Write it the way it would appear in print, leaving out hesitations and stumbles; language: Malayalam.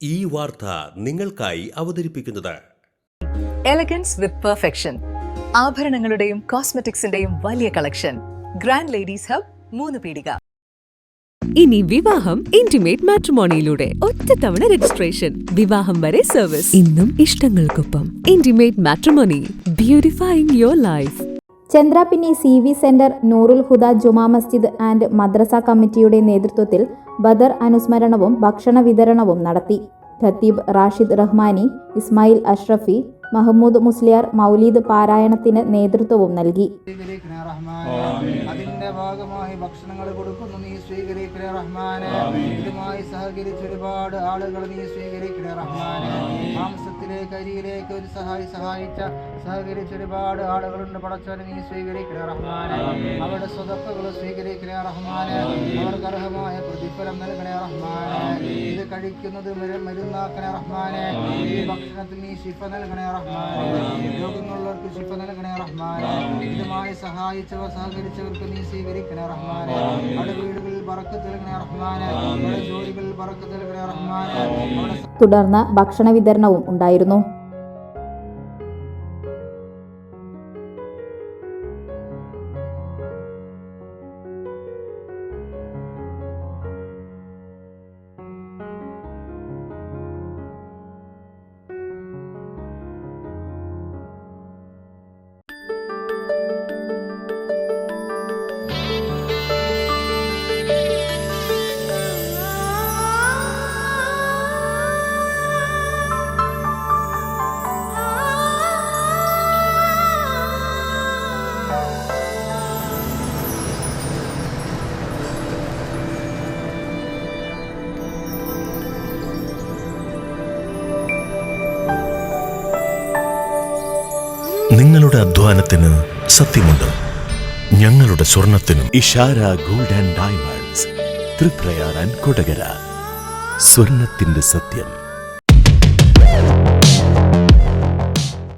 ഈ വാർത്ത നിങ്ങൾക്കായി അവതരിപ്പിക്കുന്നത് എലഗൻസ് വിത്ത് പെർഫെക്ഷൻ. ആഭരണങ്ങളുടെയും കോസ്മെറ്റിക്സിന്റെയും വലിയ കളക്ഷൻ. ഗ്രാൻഡ് ലേഡീസ് ഹബ്, 3 പീടിക. ഇനി വിവാഹം ഇന്റിമേറ്റ് മാട്രിമോണിയിലൂടെ ഒറ്റത്തവണ രജിസ്ട്രേഷൻ, വിവാഹം വരെ സർവീസ്. ഇന്നും ഇഷ്ടങ്ങൾക്കൊപ്പം intimate matrimony, beautifying your life. Chandrappinni CV centre Noorul Huda Juma Masjid and മദ്രസ കമ്മിറ്റിയുടെ നേതൃത്വത്തിൽ ബദർ അനുസ്മരണവും ഭക്ഷണ വിതരണവും നടത്തി. ഖത്തീബ് റാഷിദ് റഹ്മാനി, ഇസ്മായിൽ അഷ്റഫി, മഹമ്മൂദ് മുസ്ലിയാർ മൗലീദ് പാരായണത്തിന് നേതൃത്വവും നൽകി. അതിന്റെ ഭാഗമായി ഭക്ഷണങ്ങൾ കൊടുക്കുന്നു, നീ സ്വീകരിക്കണേ റഹ്മാനെ. ഇതുമായി സഹകരിച്ച ഒരുപാട് ആളുകൾ നീ സ്വീകരിക്കണേ റഹ്മാനെ. മാംസത്തിലേക്ക് അരിയിലേക്ക് ഒരു സഹകരിച്ച ഒരുപാട് ആളുകളുണ്ട് പടച്ചവനെ, നീ സ്വീകരിക്കണേ റഹ്മാനെ. അവരുടെ സ്വതക്കുകൾ സ്വീകരിക്കണേ റഹ്മാനെ. അവർക്ക് അർഹമായ പ്രതിഫലം നൽകണേ റഹ്മാനെ. ഇത് കഴിക്കുന്നത് മരുന്നാക്കണേ റഹ്മാനെ. ഈ ഭക്ഷണത്തിൽ നീ ശിഫ നൽകണേ റഹ്മാനെ. രോഗങ്ങളുള്ളവർക്ക് ശിഫ നൽകണേ റഹ്മാനെ. ഇതുമായി സഹകരിച്ചവർക്ക് നീ സ്വീകരിക്കണേ റഹ്മാനെ. അവരുടെ വീടുകളിൽ ബറക്കത്ത് നൽകണേ റഹ്മാനെ. അവരുടെ ജോലികളിൽ ബറക്കത്ത് നൽകണേ റഹ്മാനെ. തുടർന്ന് ഭക്ഷണ വിതരണവും ഉണ്ടായിരുന്നു. നിങ്ങളുടെ അധ്വാനത്തിന് സത്യമുണ്ട്, ഞങ്ങളുടെ സ്വർണത്തിനും. Ishara gold and diamonds, Triprayar and Kodakara. സ്വർണത്തിന്റെ സത്യം.